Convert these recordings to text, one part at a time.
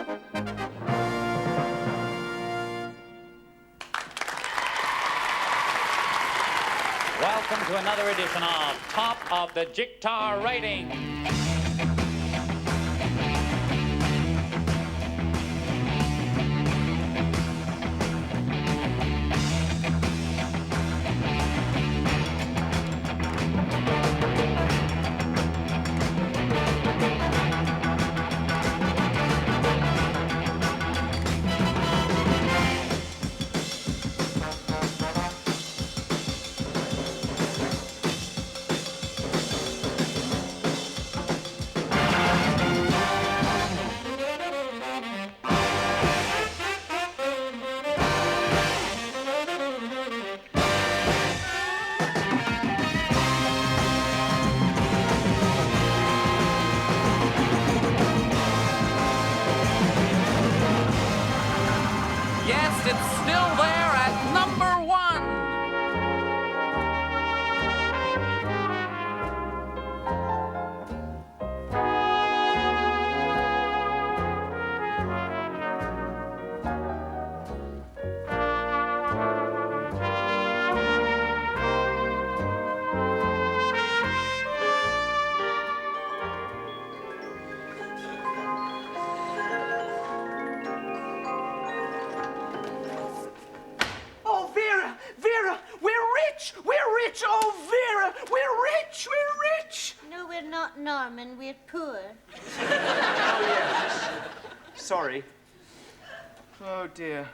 Welcome to another edition of Top of the Jigtar Rating. Yes, it's still there at number 1. Oh, Vera, we're rich, we're rich. No, we're not, Norman. We're poor. Oh, yes. Sorry. Oh, dear.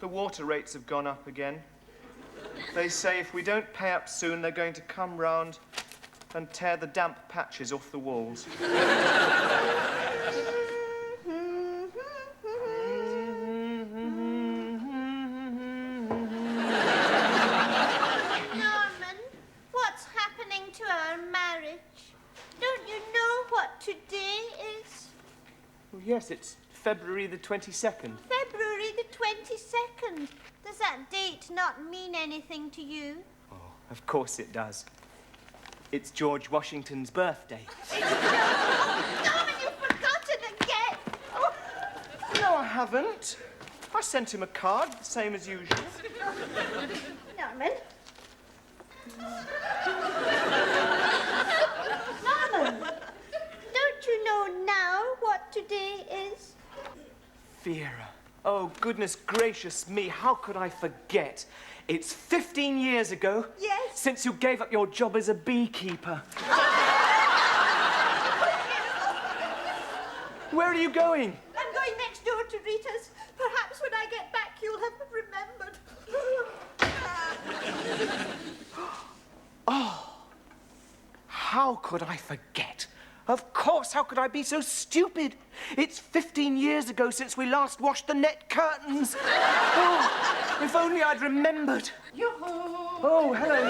The water rates have gone up again. They say if we don't pay up soon, they're going to come round and tear the damp patches off the walls. Yes, it's February the 22nd. February the 22nd? Does that date not mean anything to you? Oh, of course it does. It's George Washington's birthday. Norman, you've forgotten again! Oh. No, I haven't. I sent him a card, the same as usual. Norman? Norman! Don't you know now what today is? Vera. Oh, goodness gracious me, how could I forget? It's 15 years ago. Yes. Since you gave up your job as a beekeeper. Where are you going? I'm going next door to Rita's. Perhaps when I get back, you'll have remembered. Oh, how could I forget? Of course, how could I be so stupid? It's 15 years ago since we last washed the net curtains. Oh, if only I'd remembered. Yoo-hoo! Oh, hello,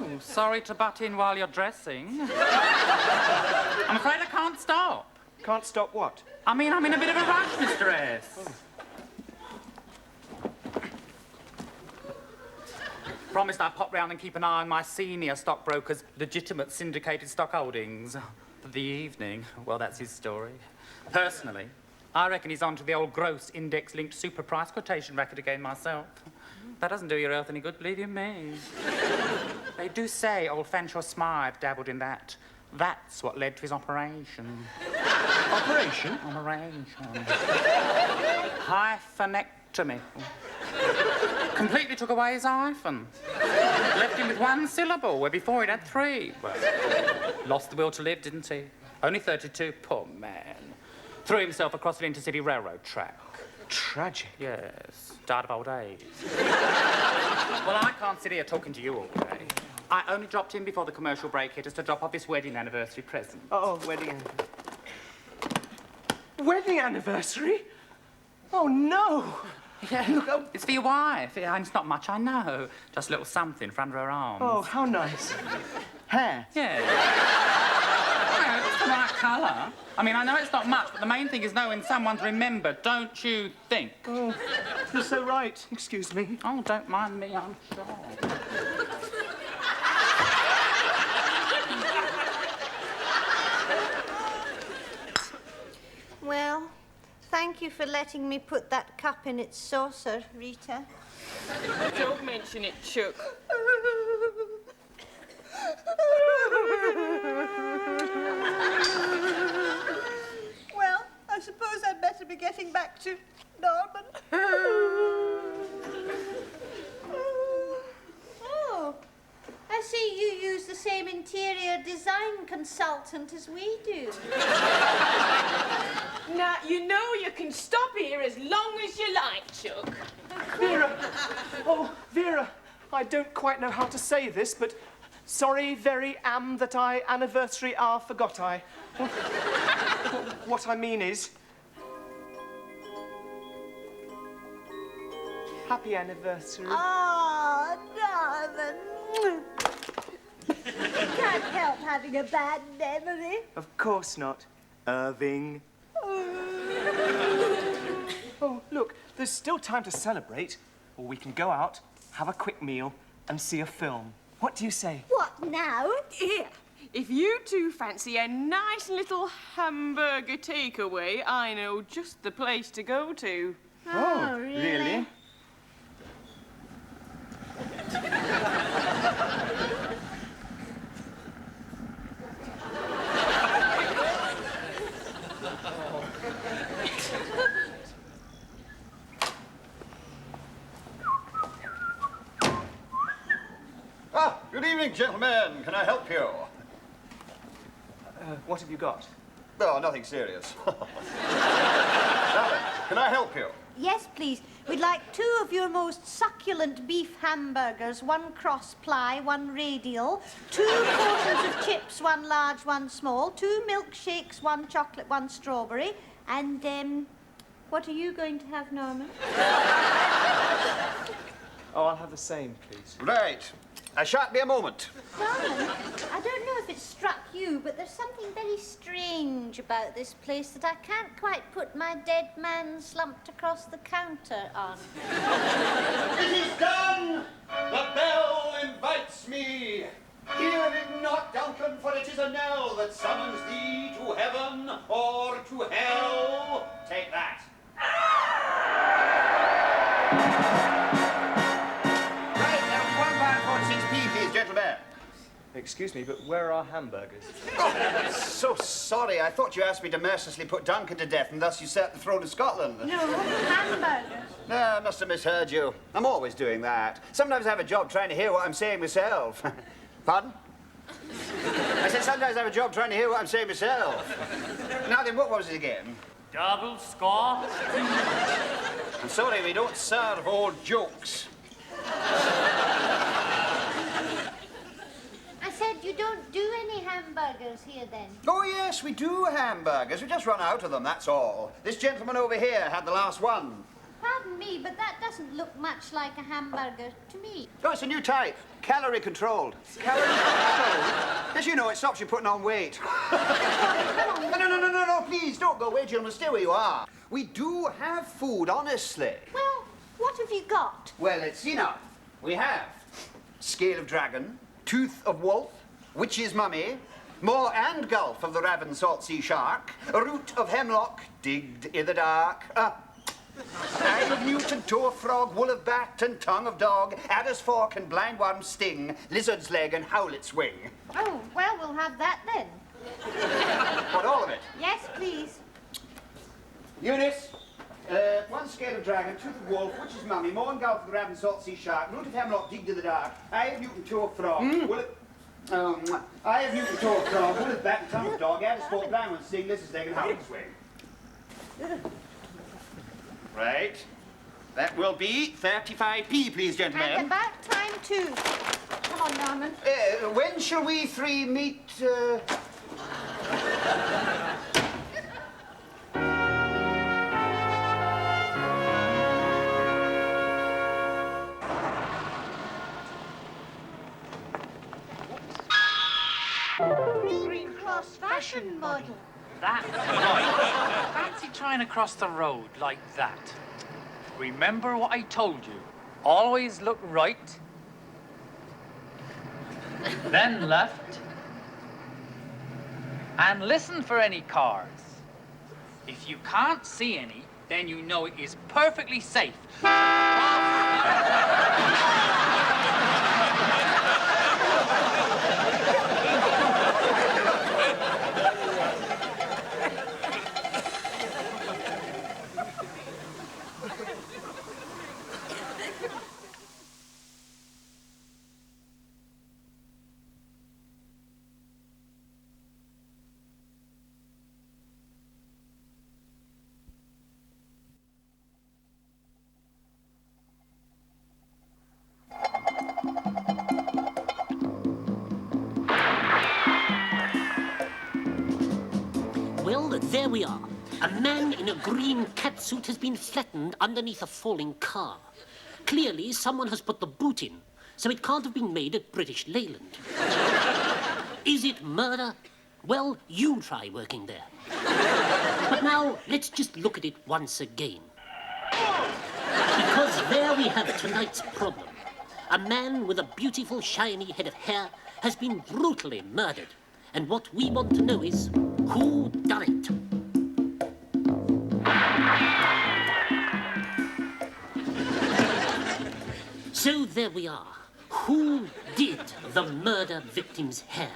Mr. Sorry to butt in while you're dressing. I'm afraid I can't stop. Can't stop what? I mean, I'm in a bit of a rush, Mr. S. Oh. Promised I'd pop round and keep an eye on my senior stockbroker's legitimate syndicated stock holdings for the evening. Well, that's his story. Personally, I reckon he's on to the old gross index-linked super price quotation racket again myself. That doesn't do your health any good, believe you me. They do say old Fanshawe Smythe dabbled in that. That's what led to his operation. Operation? Operation. Hyphenectomy. Completely took away his hyphen. Left him with one syllable, where before he'd had 3. Well, lost the will to live, didn't he? Only 32, poor man. Threw himself across an intercity railroad track. Tragic. Yes, died of old age. Well, I can't sit here talking to you all day. I only dropped in before the commercial break hit us to drop off this wedding anniversary present. Oh, wedding anniversary. Wedding anniversary? Oh, no. Yeah, look, it's for your wife. Yeah, and it's not much, I know. Just a little something for under her arms. Oh, how nice. Hair? Yeah. Well, it's the right colour. I mean, I know it's not much, but the main thing is knowing someone's remembered, don't you think? Oh, you're so right. Excuse me. Oh, don't mind me, I'm sure. Thank you for letting me put that cup in its saucer, Rita. Don't mention it, Chuck. Well, I suppose I'd better be getting back to Norman. Oh, I see you use the same interior design consultant as we do. Now, you know you can stop here as long as you like, Chuck. Vera! Oh, Vera, I don't quite know how to say this, but sorry very am that I anniversary are forgot I. What I mean is... Happy anniversary. Oh, Norman. Can't help having a bad memory. Of course not, Irving. Oh, look, there's still time to celebrate. Or we can go out, have a quick meal, and see a film. What do you say? What now? Here, if you two fancy a nice little hamburger takeaway, I know just the place to go to. Oh, really? Ah, good evening, gentlemen. Can I help you? What have you got? Oh, nothing serious. Now then, can I help you? Yes, please. We'd like 2 of your most succulent beef hamburgers, 1 cross ply, 1 radial, 2 portions of chips, 1 large, 1 small, 2 milkshakes, 1 chocolate, 1 strawberry, and, what are you going to have, Norman? Oh, I'll have the same, please. Right. I shan't be a moment. Norman, I don't know if it struck you, but there's something very strange about this place that I can't quite put my dead man slumped across the counter on. It is done! The bell invites me. Hear it not, Duncan, for it is a knell that summons thee to heaven or to hell. Take that. Gentlemen. Excuse me, but where are our hamburgers? Oh, so sorry. I thought you asked me to mercilessly put Duncan to death and thus usurp the throne of Scotland. No, hamburgers. No, I must have misheard you. I'm always doing that. Sometimes I have a job trying to hear what I'm saying myself. Pardon? I said sometimes I have a job trying to hear what I'm saying myself. Now then, what was it again? Double Scotch. I'm sorry, we don't serve old jokes. I said you don't do any hamburgers here then. Oh, yes, we do hamburgers. We just run out of them, that's all. This gentleman over here had the last one. Pardon me, but that doesn't look much like a hamburger to me. Oh, it's a new type. Calorie controlled. Calorie controlled? As you know, it stops you putting on weight. No, please, don't go away, gentlemen. Stay where you are. We do have food, honestly. Well, what have you got? Well, let's see now. We have scale of dragon, tooth of wolf, witch's mummy, maw and gulf of the raven salt sea shark, a root of hemlock digged i' the dark, eye of newt and toe of frog, wool of bat and tongue of dog, adder's fork and blindworm's sting, lizard's leg and howlet's wing. Oh, well, we'll have that then. What, all of it? Yes, please. Eunice, one scale of dragon, tooth of wolf, witch's mummy, maw and gulf of the raven salt sea shark, root of hemlock digged i' the dark, eye of newt and toe of frog, wool of... eye of newt and toe of frog, wool of bat and tongue of dog, adder's fork, blindworm's sting, lizard's leg and howlet's wing. Right. That will be 35p, please, gentlemen. And about time, too. Come on, Norman. When shall we 3 meet, Green Cross fashion model. That right. Fancy trying to cross the road like that. Remember what I told you. Always look right, then left, and listen for any cars. If you can't see any, then you know it is perfectly safe. Well, there we are. A man in a green catsuit has been flattened underneath a falling car. Clearly, someone has put the boot in, so it can't have been made at British Leyland. Is it murder? Well, you try working there. But now, let's just look at it once again. Because there we have tonight's problem. A man with a beautiful, shiny head of hair has been brutally murdered. And what we want to know is, who done it? So there we are. Who did the murder victim's hair?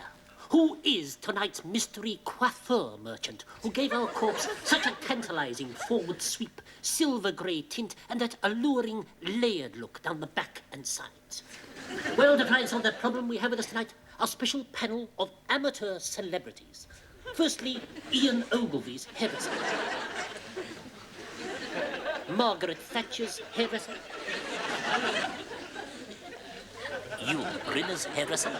Who is tonight's mystery coiffeur merchant who gave our corpse such a tantalizing forward sweep, silver grey tint, and that alluring layered look down the back and sides? Well, to try and solve that problem, we have with us tonight our special panel of amateur celebrities. Firstly, Ian Ogilvy's hairdresser. Margaret Thatcher's hairdresser. Yul Brynner's hairdresser.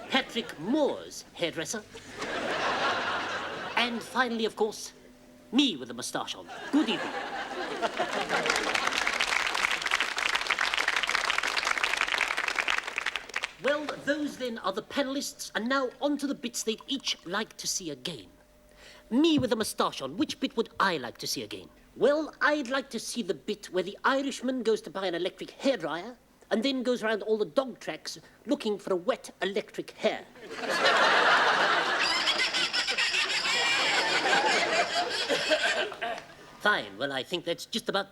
Patrick Moore's hairdresser. And finally, of course, me with a moustache on. Good evening. Well, those then are the panelists, and now on to the bits they'd each like to see again. Me with a moustache on, which bit would I like to see again? Well, I'd like to see the bit where the Irishman goes to buy an electric hairdryer and then goes around all the dog tracks looking for a wet electric hair. Fine, well, I think that's just about...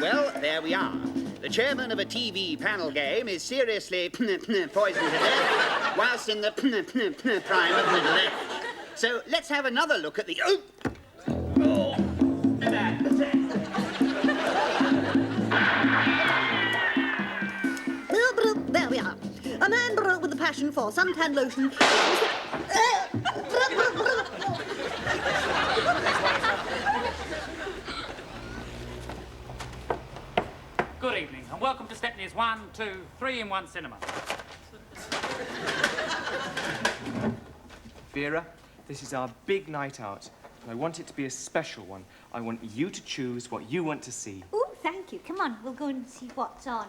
Well, there we are. The chairman of a TV panel game is seriously poisoned to death, whilst in the prime of middle age. So let's have another look at the... There we are. A man with a passion for suntan lotion. Good evening, and welcome to Stepney's 1, 2, 3 in 1 cinema. Vera, this is our big night out, and I want it to be a special one. I want you to choose what you want to see. Oh, thank you. Come on, we'll go and see what's on.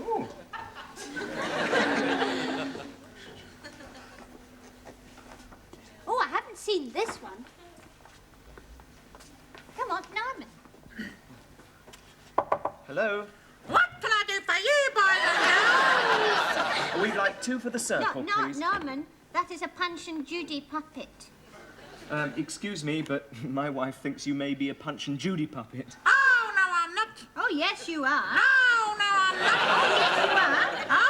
Oh. Oh, I haven't seen this one. Come on, Norman. Hello. What can I do for you, boys and girls? We'd like 2 for the circle, please. Norman. That is a Punch and Judy puppet. Excuse me, but my wife thinks you may be a Punch and Judy puppet. Oh, no, I'm not. Oh, yes, you are. No, I'm not. Oh,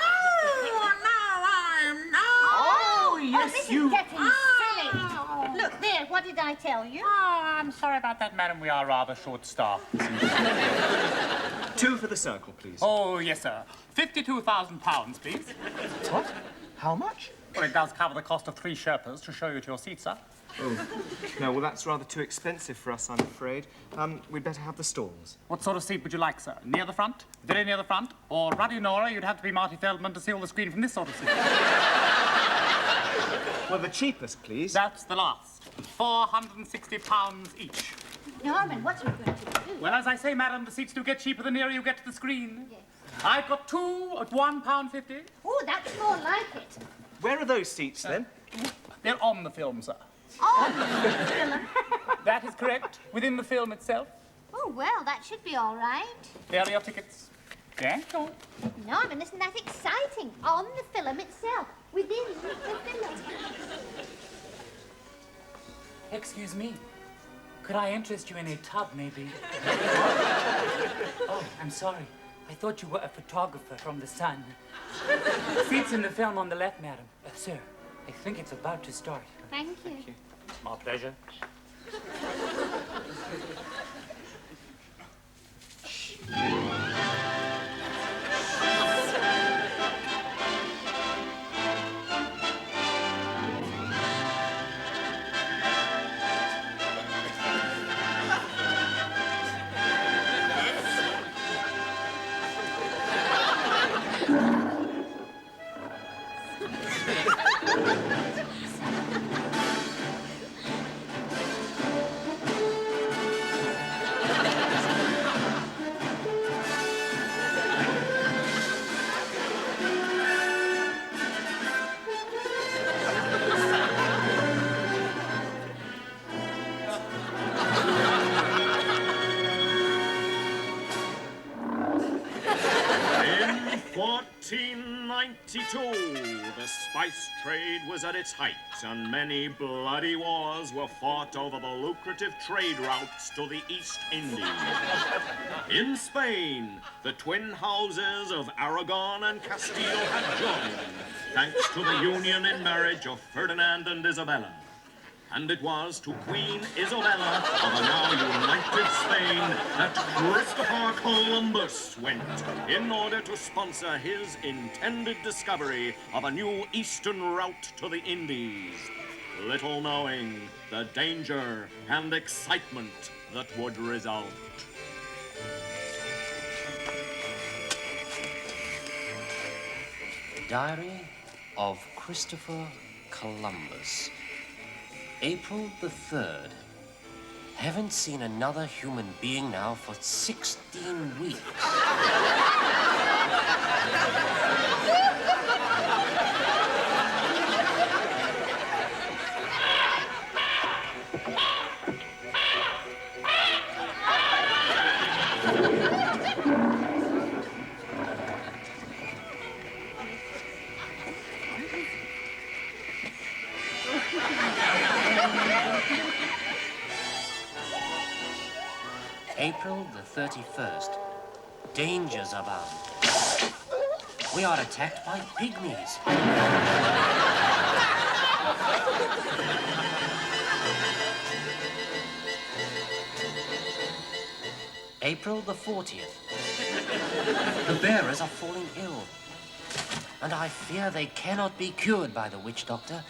no, I'm not. Oh, yes, this you... is getting silly. Oh. Look, there, what did I tell you? Oh, I'm sorry about that, madam. We are rather short-staffed. 2 for the circle, please. Oh, yes, sir. £52,000, please. What? How much? Well, it does cover the cost of 3 Sherpas to show you to your seat, sir. Oh, no, well, that's rather too expensive for us, I'm afraid. We'd better have the stalls. What sort of seat would you like, sir? Near the front? Very near the front? Or Ruddy Nora, you'd have to be Marty Feldman to see all the screen from this sort of seat. Well, the cheapest, please. That's the last. £460 each. Norman, what are you going to do? Well, as I say, madam, the seats do get cheaper the nearer you get to the screen. Yes. I've got 2 at £1.50. Oh, that's more like it. Where are those seats, then? They're on the film, sir. On the film? That is correct. Within the film itself. Oh, well, that should be all right. There are your tickets. Yeah, go on. No, I mean, isn't that exciting? On the film itself. Within the film. Excuse me. Could I interest you in a tub, maybe? Oh, I'm sorry. I thought you were a photographer from the Sun. Seats in the film on the left, madam. Sir, I think it's about to start. Thank you. Thank you. It's my pleasure. In 1492, the spice trade was at its height, and many bloody wars were fought over the lucrative trade routes to the East Indies. In Spain, the twin houses of Aragon and Castile had joined, thanks to the union in marriage of Ferdinand and Isabella. And it was to Queen Isabella of a now united Spain that Christopher Columbus went in order to sponsor his intended discovery of a new eastern route to the Indies, little knowing the danger and excitement that would result. Diary of Christopher Columbus. April the 3rd. Haven't seen another human being now for 16 weeks. April the 31st. Dangers abound. We are attacked by pygmies. April the 40th. The bearers are falling ill, and I fear they cannot be cured by the witch doctor.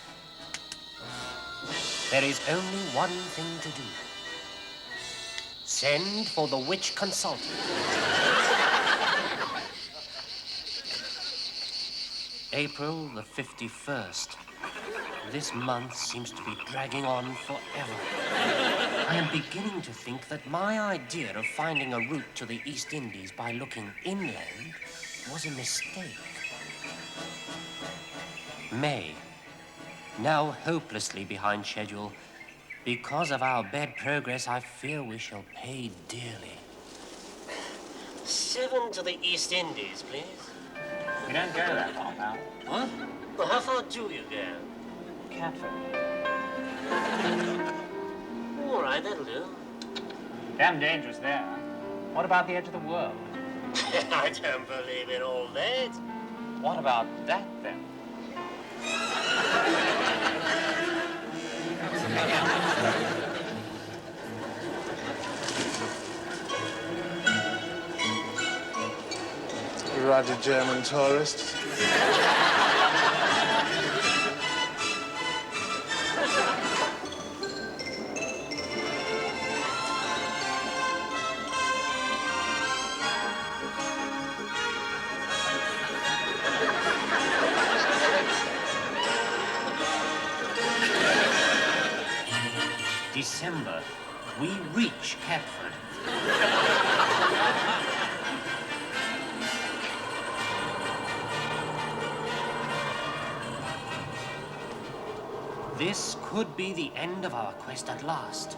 There is only one thing to do. Send for the witch consultant. April the 51st. This month seems to be dragging on forever. I am beginning to think that my idea of finding a route to the East Indies by looking inland was a mistake. May. Now hopelessly behind schedule. Because of our bad progress, I fear we shall pay dearly. 7 to the East Indies, please. You don't go that far, pal. What? Well, how far do you go? Catford. All right, that'll do. Damn dangerous there. What about the edge of the world? I don't believe in all that. What about that, then? Ruddy German tourists. December, we reach Catford. This could be the end of our quest at last.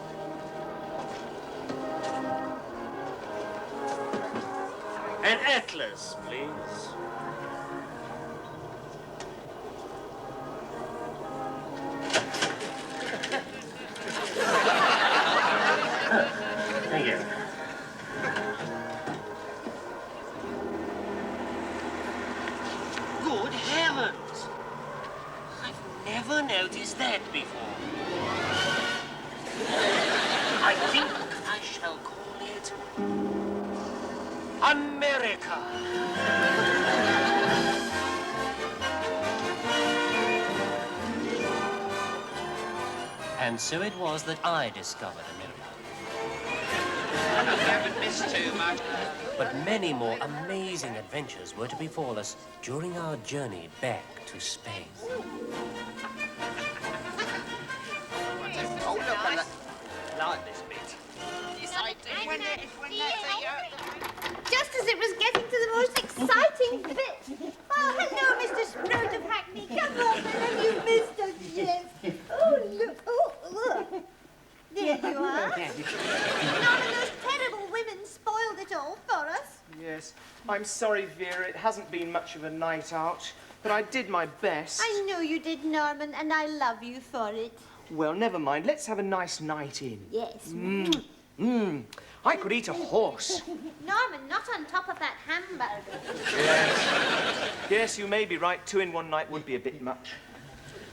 An atlas, please. Thank you. Good heavens! I've never noticed that before. I think I shall call it America. And so it was that I discovered America. You haven't missed too much. But many more amazing adventures were to befall us during our journey back to Spain. Oh, look, I like this bit. Yes, I do. Just as it was getting to the most exciting bit. Oh, hello, Mr. Sprout of Hackney. Come on, then, you missed us, yes. Oh, look. Oh, look. There you are. None of those terrible women spoiled it all for us. Yes. I'm sorry, Vera. It hasn't been much of a night out, but I did my best. I know you did, Norman, and I love you for it. Well, never mind. Let's have a nice night in. Yes. I could eat a horse. Norman, not on top of that hamburger. Yes, you may be right. 2 in one night would be a bit much.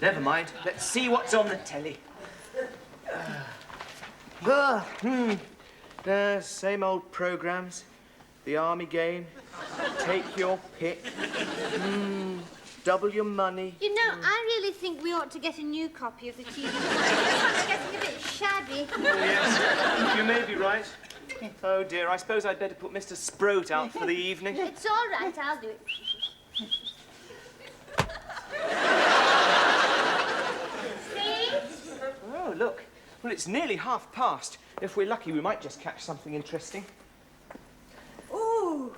Never mind. Let's see what's on the telly. Same old programs. The Army Game. Take your pick. Double your money. You know, I really think we ought to get a new copy of the TV. It's getting a bit shabby. Yes, you may be right. Oh, dear, I suppose I'd better put Mr. Sprout out for the evening. It's all right, I'll do it. See? Oh, look. Well, it's nearly past. If we're lucky, we might just catch something interesting. Ooh.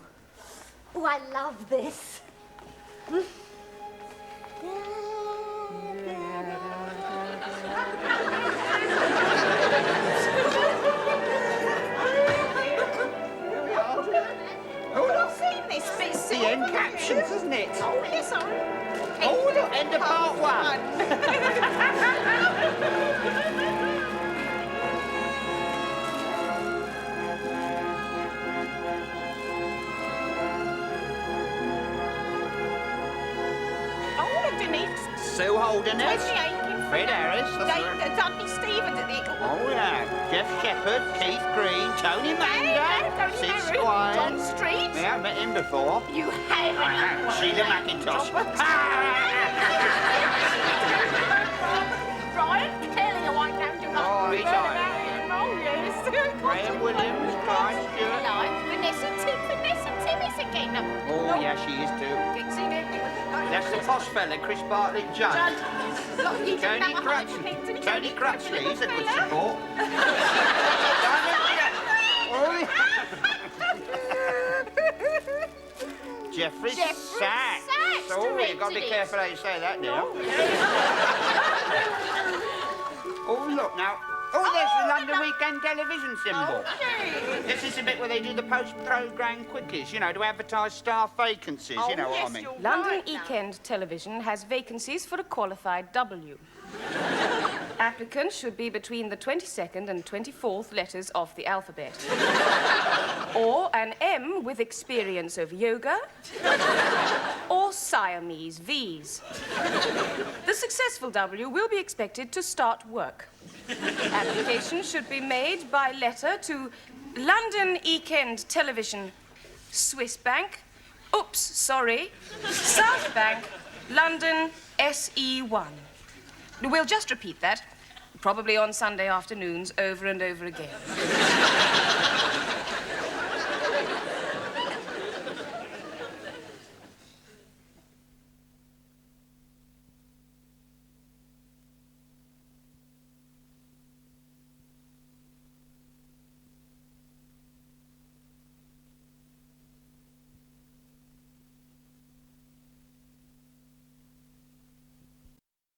Ooh, I love this. The end captions, isn't it? Oh, yes, sorry. Oh, look, end of part 1. Oh, Denise. Sue Holden, Where's the Aiken? Fred Harris. Dudley Stevens at the... Oh, yeah. Jeff Shepherd, Keith Green, Tony Manda, Sid John Squires. Street. Yeah, I've met him before. You have. I have. Sheila McIntosh. Brian Kelly, I won't know too much. Oh, he's about on. him. Oh, yes. Graham Williams, Clive Stewart. Hello, Vanessa Timmis again. Oh, yeah, she is too. Dixie Nicholas. That's the posh fella, Chris Bartlett Judd. Tony Tony Crutchley, he's a good support. Jeffrey Sachs. Oh, you've got to be careful how you say that now. Oh, look now. Oh, there's the London Weekend television symbol. This is the bit where they do the post-programme quickies, you know, to advertise staff vacancies, you know what I mean. London Weekend Television has vacancies for a qualified W. Applicants should be between the 22nd and 24th letters of the alphabet. Or an M with experience of yoga. Or Siamese V's. The successful W will be expected to start work. Application should be made by letter to London Weekend Television, Swiss Bank. Oops, sorry. South Bank, London, SE1. We'll just repeat that, probably on Sunday afternoons, over and over again.